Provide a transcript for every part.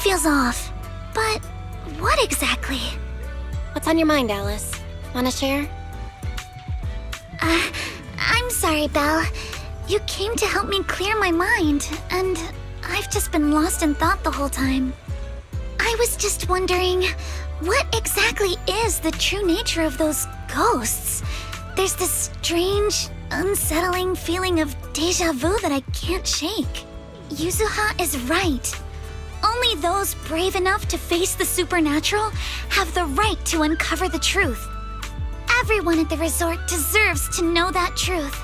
feels off. But what exactly? What's on your mind, Alice? Wanna share? I'm sorry, Belle. You came to help me clear my mind, and I've just been lost in thought the whole time. I was just wondering, what exactly is the true nature of those ghosts? There's this strange, unsettling feeling of déjà vu that I can't shake. Yuzuha is right. Only those brave enough to face the supernatural have the right to uncover the truth. Everyone at the resort deserves to know that truth.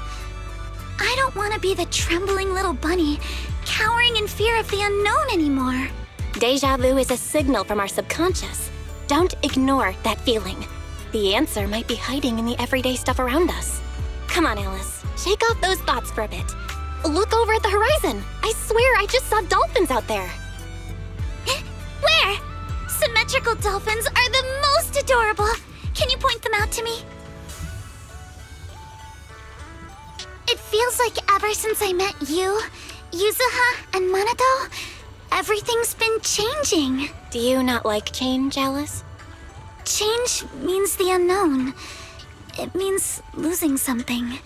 I don't want to be the trembling little bunny, cowering in fear of the unknown anymore. Deja vu is a signal from our subconscious. Don't ignore that feeling. The answer might be hiding in the everyday stuff around us. Come on, Alice. Shake off those thoughts for a bit. Look over at the horizon. I swear I just saw dolphins out there. Where? Symmetrical dolphins are the most adorable. Can you point them out to me? It feels like ever since I met you, Yuzuha, and Manato, everything's been changing. Do you not like change, Alice? Change means the unknown. It means losing something.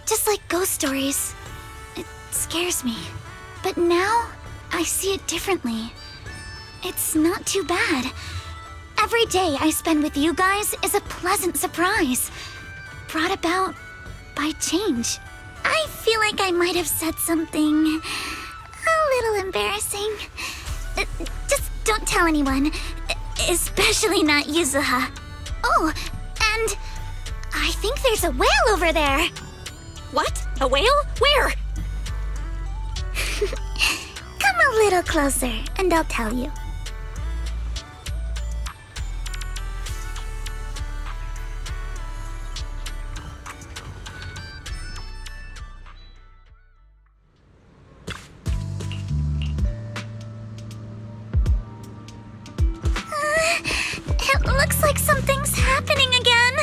Just like ghost stories. It scares me. But now, I see it differently. It's not too bad. Every day I spend with you guys is a pleasant surprise, brought about by change. I feel like I might have said something a little embarrassing. Just don't tell anyone, especially not Yuzuha. Oh, and I think there's a whale over there. What? A whale? Where? Come a little closer, and I'll tell you. It looks like something's happening again.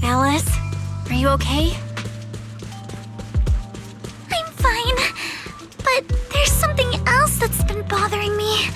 Alice, are you okay? I'm fine, but there's something else that's been bothering me.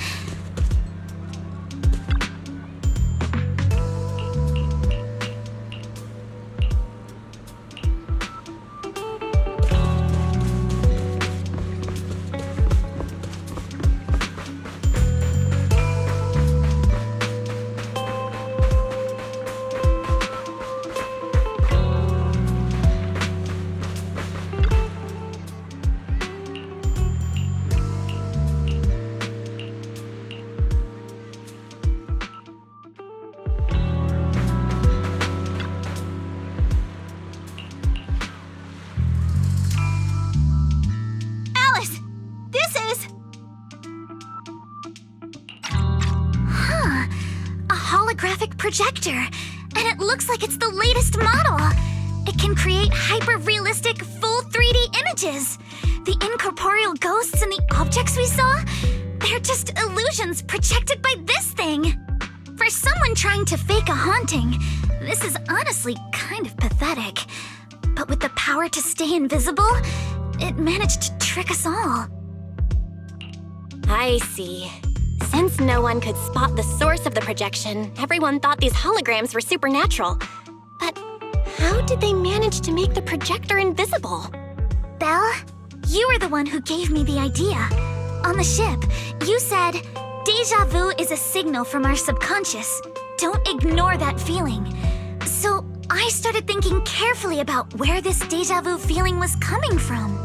Projector, and it looks like it's the latest model. It can create hyper-realistic, full 3D images. The incorporeal ghosts and the objects we saw, they're just illusions projected by this thing. For someone trying to fake a haunting, this is honestly kind of pathetic. But with the power to stay invisible, it managed to trick us all. I see. Since no one could spot the source of the projection, everyone thought these holograms were supernatural. But how did they manage to make the projector invisible? Belle, you were the one who gave me the idea. On the ship, you said, "Déjà vu is a signal from our subconscious. Don't ignore that feeling." So I started thinking carefully about where this déjà vu feeling was coming from.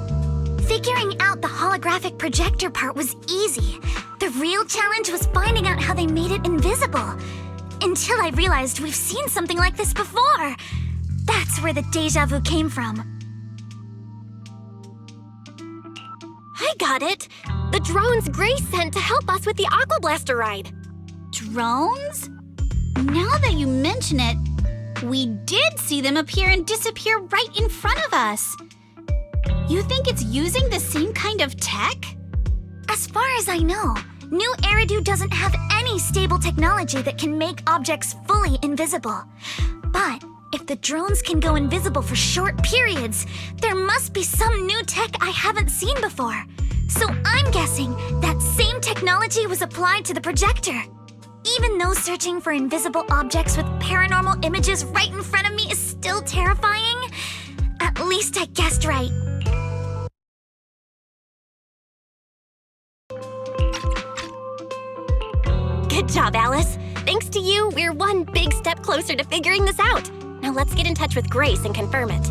Figuring out the holographic projector part was easy. The real challenge was finding out how they made it invisible. Until I realized we've seen something like this before. That's where the déjà vu came from. I got it! The drones Grace sent to help us with the Aqua Blaster ride. Drones? Now that you mention it, we did see them appear and disappear right in front of us. You think it's using the same kind of tech? As far as I know, New Eridu doesn't have any stable technology that can make objects fully invisible. But if the drones can go invisible for short periods, there must be some new tech I haven't seen before. So I'm guessing that same technology was applied to the projector. Even though searching for invisible objects with paranormal images right in front of me is still terrifying, at least I guessed right. Good job, Alice. Thanks to you, we're one big step closer to figuring this out. Now let's get in touch with Grace and confirm it.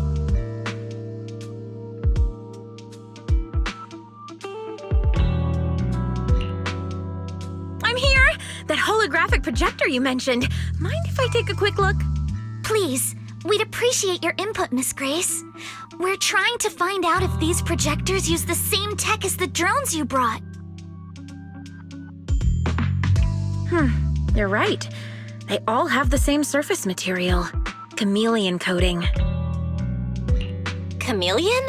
I'm here! That holographic projector you mentioned. Mind if I take a quick look? Please, we'd appreciate your input, Miss Grace. We're trying to find out if these projectors use the same tech as the drones you brought. You're right. They all have the same surface material. Chameleon coating. Chameleon?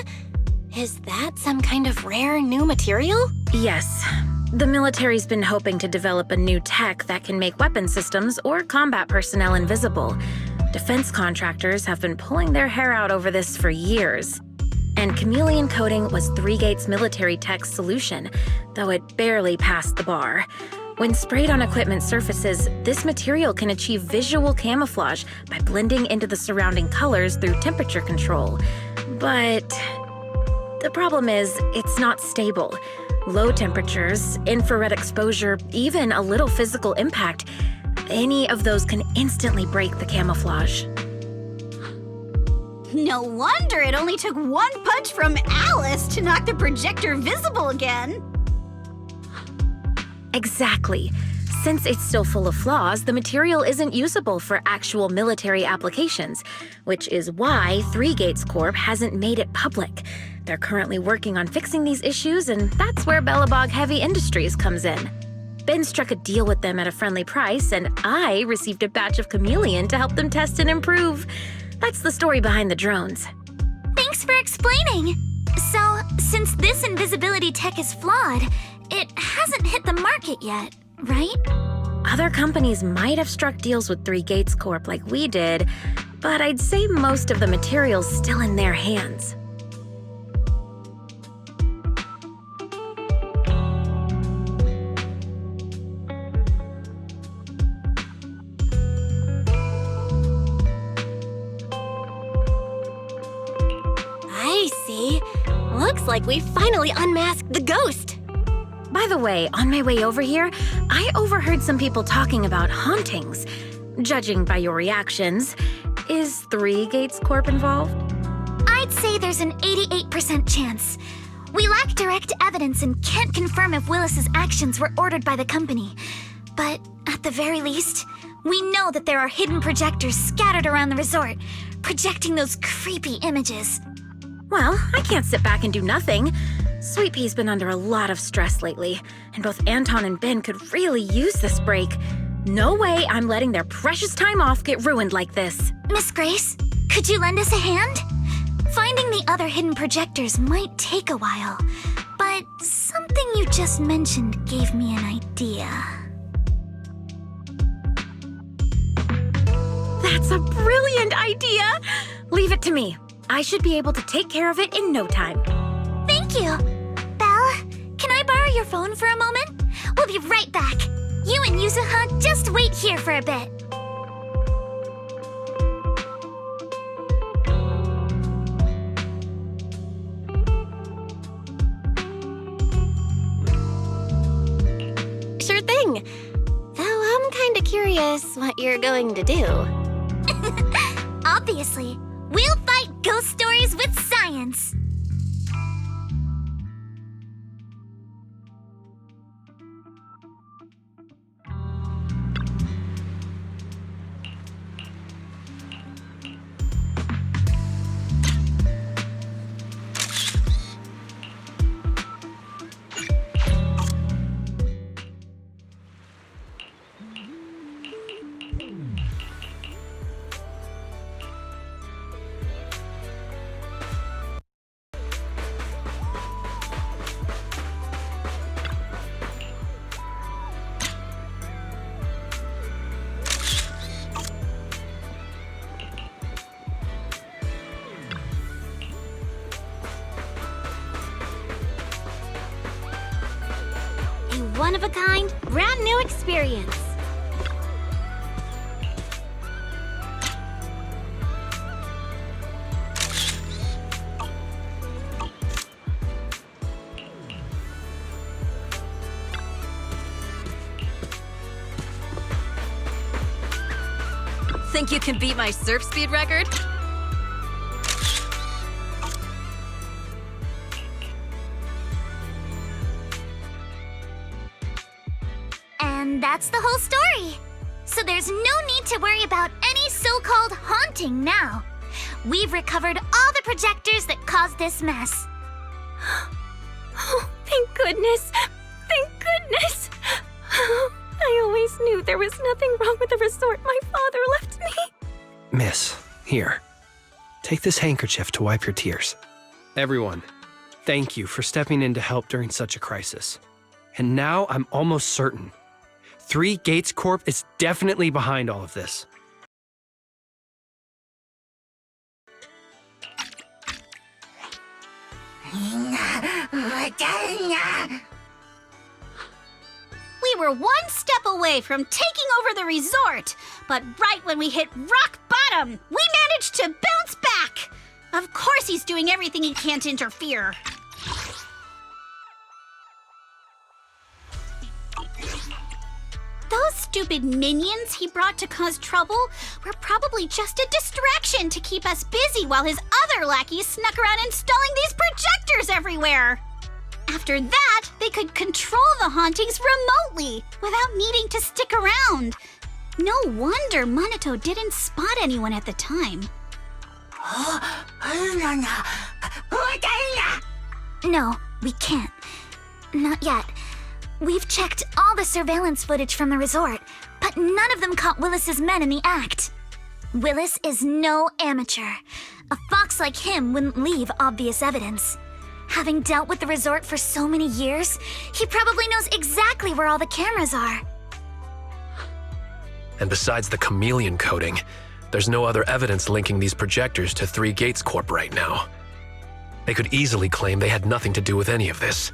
Is that some kind of rare new material? Yes. The military's been hoping to develop a new tech that can make weapon systems or combat personnel invisible. Defense contractors have been pulling their hair out over this for years. And chameleon coating was Three Gates military tech's solution, though it barely passed the bar. When sprayed on equipment surfaces, this material can achieve visual camouflage by blending into the surrounding colors through temperature control. But the problem is, it's not stable. Low temperatures, infrared exposure, even a little physical impact, any of those can instantly break the camouflage. No wonder it only took one punch from Alice to knock the projector visible again. Exactly. Since it's still full of flaws, the material isn't usable for actual military applications, which is why Three Gates Corp hasn't made it public. They're currently working on fixing these issues, and that's where Bellabog Heavy Industries comes in. Ben struck a deal with them at a friendly price, and I received a batch of chameleon to help them test and improve. That's the story behind the drones. Thanks for explaining. So, since this invisibility tech is flawed, it hasn't hit the market yet, right? Other companies might have struck deals with Three Gates Corp like we did, but I'd say most of the material's still in their hands. I see. Looks like we finally unmasked the ghost. By the way, on my way over here, I overheard some people talking about hauntings. Judging by your reactions, is Three Gates Corp involved? I'd say there's an 88% chance. We lack direct evidence and can't confirm if Willis's actions were ordered by the company. But at the very least, we know that there are hidden projectors scattered around the resort, projecting those creepy images. Well, I can't sit back and do nothing. Sweet Pea's been under a lot of stress lately, and both Anton and Ben could really use this break. No way I'm letting their precious time off get ruined like this. Miss Grace, could you lend us a hand? Finding the other hidden projectors might take a while, but something you just mentioned gave me an idea. That's a brilliant idea! Leave it to me. I should be able to take care of it in no time. Thank you. Belle, can I borrow your phone for a moment? We'll be right back. You and Yuzuha just wait here for a bit. Sure thing. Though I'm kinda curious what you're going to do. Obviously, we'll fight ghost stories with science. one-of-a-kind, brand-new experience. Think you can beat my surf speed record? And that's the whole story. So there's no need to worry about any so-called haunting now. We've recovered all the projectors that caused this mess. Oh, thank goodness. Thank goodness. I always knew there was nothing wrong with the resort my father left me. Miss, here. Take this handkerchief to wipe your tears. Everyone, thank you for stepping in to help during such a crisis. And now I'm almost certain. 3 Gates Corp is definitely behind all of this. We were one step away from taking over the resort, but right when we hit rock bottom, we managed to bounce back. Of course he's doing everything he can to interfere. Those stupid minions he brought to cause trouble were probably just a distraction to keep us busy while his other lackeys snuck around installing these projectors everywhere. After that, they could control the hauntings remotely without needing to stick around. No wonder Monato didn't spot anyone at the time. No, we can't. Not yet. We've checked all the surveillance footage from the resort, but none of them caught Willis's men in the act. Willis is no amateur. A fox like him wouldn't leave obvious evidence. Having dealt with the resort for so many years, he probably knows exactly where all the cameras are. And besides the chameleon coating, there's no other evidence linking these projectors to 3 Gates Corp right now. They could easily claim they had nothing to do with any of this.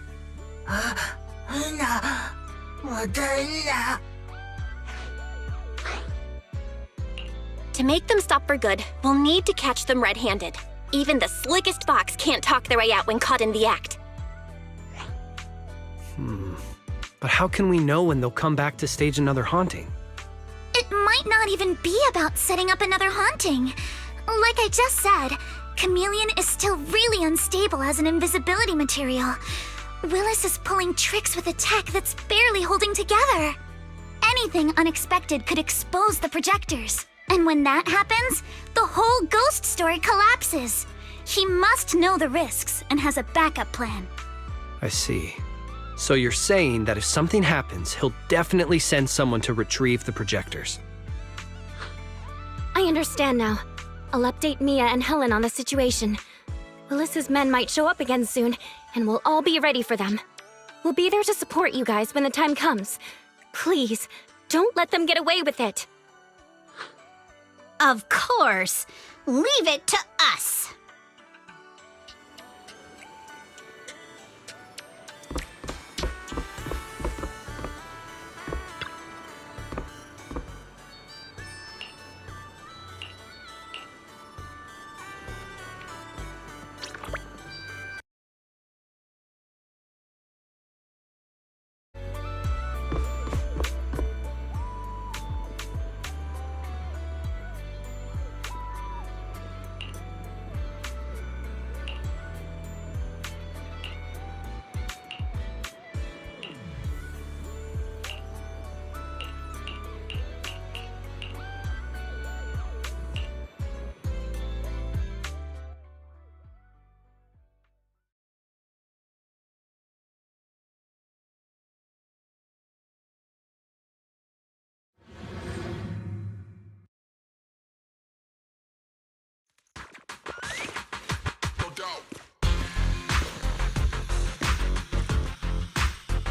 To make them stop for good, we'll need to catch them red-handed. Even the slickest fox can't talk their way out when caught in the act. But how can we know when they'll come back to stage another haunting? It might not even be about setting up another haunting. Like I just said, Chameleon is still really unstable as an invisibility material. Willis is pulling tricks with a tech that's barely holding together. Anything unexpected could expose the projectors. And when that happens, the whole ghost story collapses. He must know the risks and has a backup plan. I see. So you're saying that if something happens, he'll definitely send someone to retrieve the projectors. I understand now. I'll update Mia and Helen on the situation. Willis's men might show up again soon, and we'll all be ready for them. We'll be there to support you guys when the time comes. Please, don't let them get away with it. Of course. Leave it to us.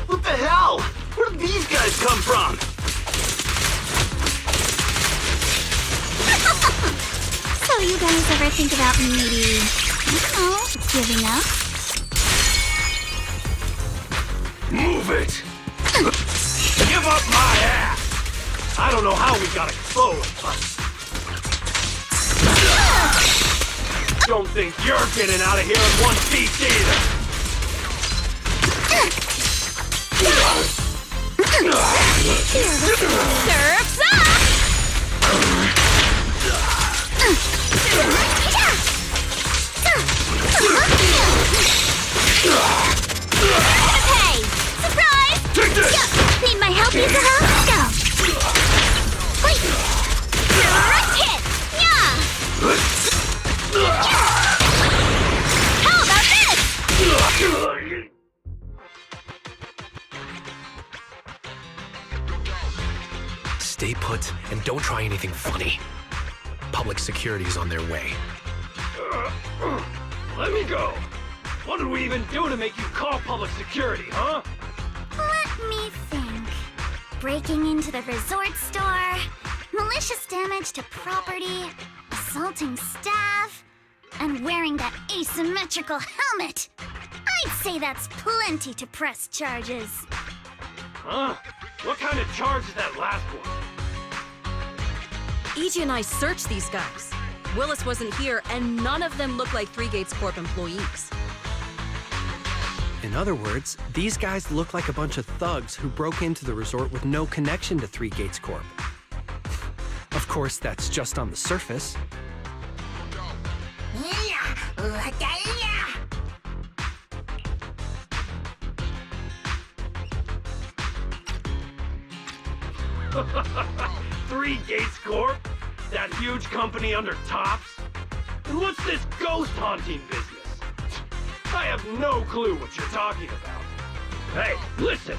What the hell? Where did these guys come from? So you guys ever think about maybe, giving up? Move it! up my ass! I don't know how we got exposed, but... Don't think you're getting out of here in one piece either! Surf's up! Hey! Surprise! Take this! Need my help, Yuzuha? Go! Wait! Direct hit! Yeah! How about this? Stay put and don't try anything funny. Public security's on their way. Let me go! What did we even do to make you call public security, huh? Let me think. Breaking into the resort store, malicious damage to property, assaulting staff, and wearing that asymmetrical helmet. I'd say that's plenty to press charges. Huh? What kind of charge is that last one? EJ and I searched these guys. Willis wasn't here, and none of them look like Three Gates Corp employees. In other words, these guys look like a bunch of thugs who broke into the resort with no connection to Three Gates Corp. Of course, that's just on the surface. Three Gates Corp? That huge company under Tops? And what's this ghost haunting business? I have no clue what you're talking about. Hey, listen!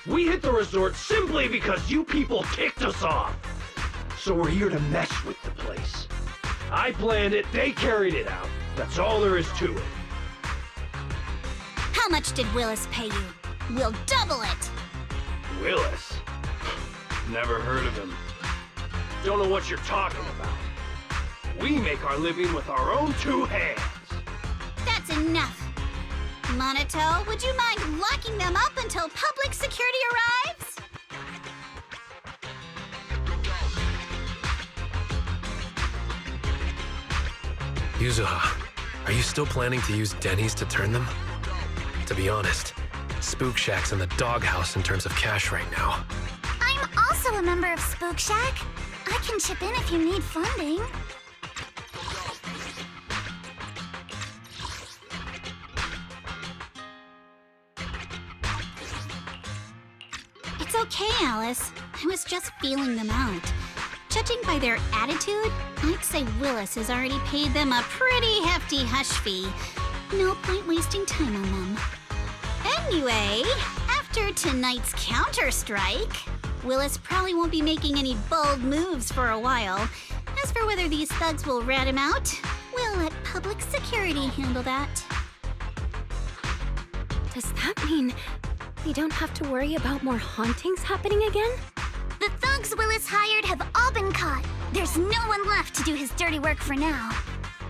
We hit the resort simply because you people kicked us off. So we're here to mess with the place. I planned it, they carried it out. That's all there is to it. How much did Willis pay you? We'll double it! Willis? Never heard of him. Don't know what you're talking about. We make our living with our own two hands. That's enough. Monato, would you mind locking them up until public security arrives? Yuzuha, are you still planning to use Denny's to turn them? To be honest, Spook Shack's in the doghouse in terms of cash right now. I'm also a member of Spook Shack. I can chip in if you need funding. It's okay, Alice. I was just feeling them out. Judging by their attitude, I'd say Willis has already paid them a pretty hefty hush fee. No point wasting time on them. Anyway, after tonight's counter-strike, Willis probably won't be making any bold moves for a while. As for whether these thugs will rat him out, we'll let public security handle that. Does that mean we don't have to worry about more hauntings happening again? The thugs Willis hired have all been caught. There's no one left to do his dirty work for now.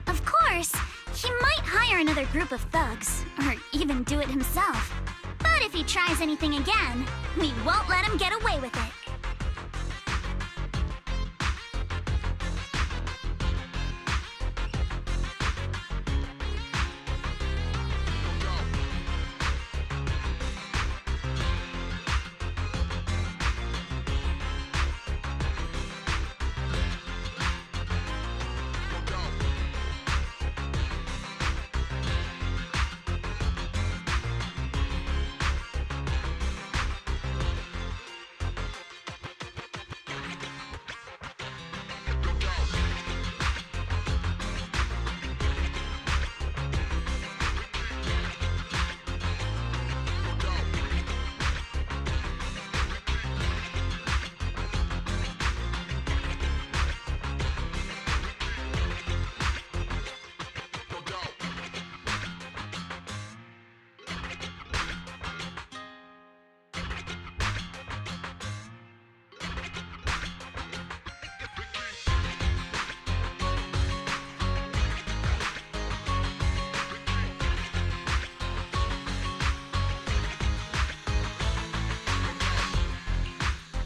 Of course, he might hire another group of thugs, or even do it himself. But if he tries anything again, we won't let him get away with it.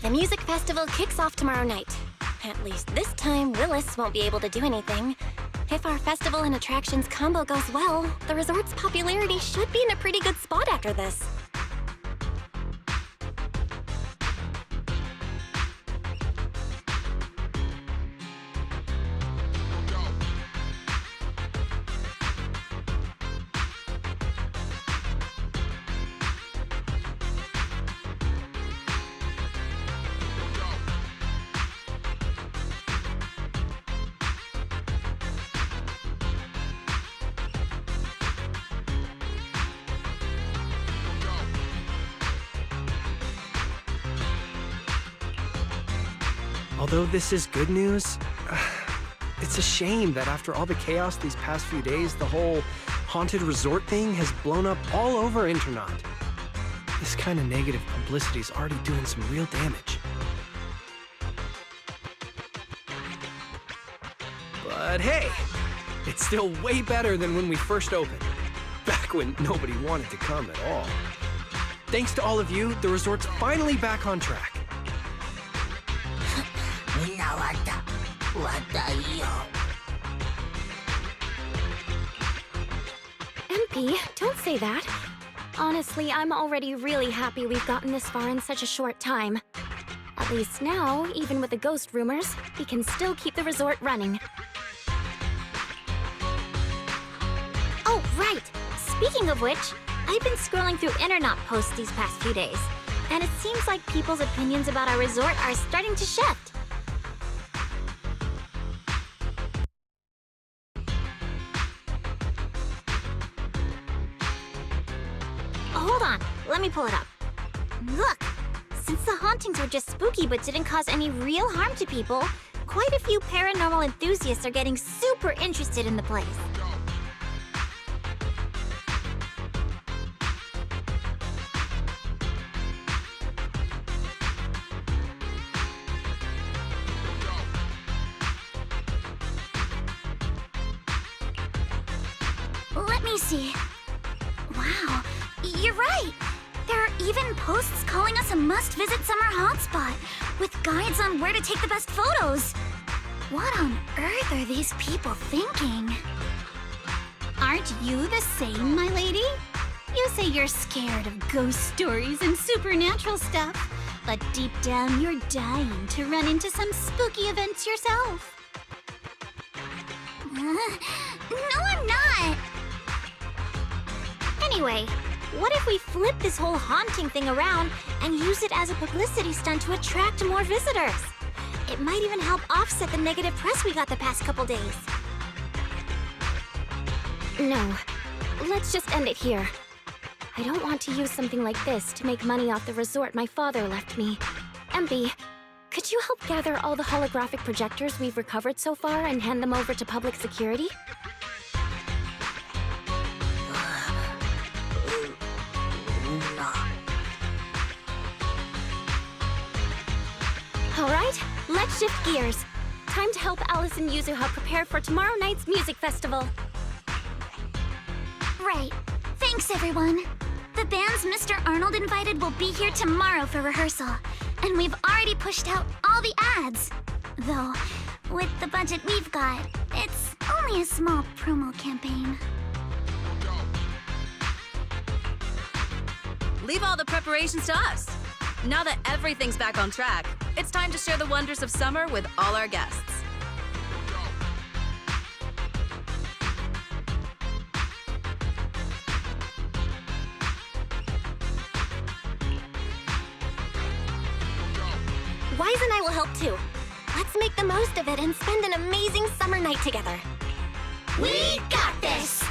The music festival kicks off tomorrow night. At least this time, Willis won't be able to do anything. If our festival and attractions combo goes well, the resort's popularity should be in a pretty good spot after this. Although this is good news, it's a shame that after all the chaos these past few days, the whole haunted resort thing has blown up all over Internaut. This kind of negative publicity is already doing some real damage. But hey, it's still way better than when we first opened, back when nobody wanted to come at all. Thanks to all of you, the resort's finally back on track. MP, don't say that. Honestly, I'm already really happy we've gotten this far in such a short time. At least now, even with the ghost rumors, we can still keep the resort running. Oh, right! Speaking of which, I've been scrolling through Internaut posts these past few days, and it seems like people's opinions about our resort are starting to shift. Hold on, let me pull it up. Look! Since the hauntings were just spooky but didn't cause any real harm to people, quite a few paranormal enthusiasts are getting super interested in the place. Let me see. Wow, you're right! There are even posts calling us a must-visit summer hotspot, with guides on where to take the best photos. What on earth are these people thinking? Aren't you the same, my lady? You say you're scared of ghost stories and supernatural stuff, but deep down you're dying to run into some spooky events yourself. No, I'm not! Anyway, what if we flip this whole haunting thing around and use it as a publicity stunt to attract more visitors? It might even help offset the negative press we got the past couple days. No, let's just end it here. I don't want to use something like this to make money off the resort my father left me. MP, could you help gather all the holographic projectors we've recovered so far and hand them over to public security? Alright, let's shift gears. Time to help Alice and Yuzuha prepare for tomorrow night's music festival. Right. Thanks, everyone. The bands Mr. Arnold invited will be here tomorrow for rehearsal, and we've already pushed out all the ads. Though, with the budget we've got, it's only a small promo campaign. Leave all the preparations to us. Now that everything's back on track, it's time to share the wonders of summer with all our guests. Wise and I will help too. Let's make the most of it and spend an amazing summer night together. We got this!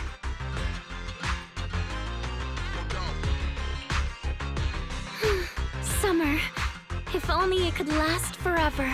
Summer. If only it could last forever.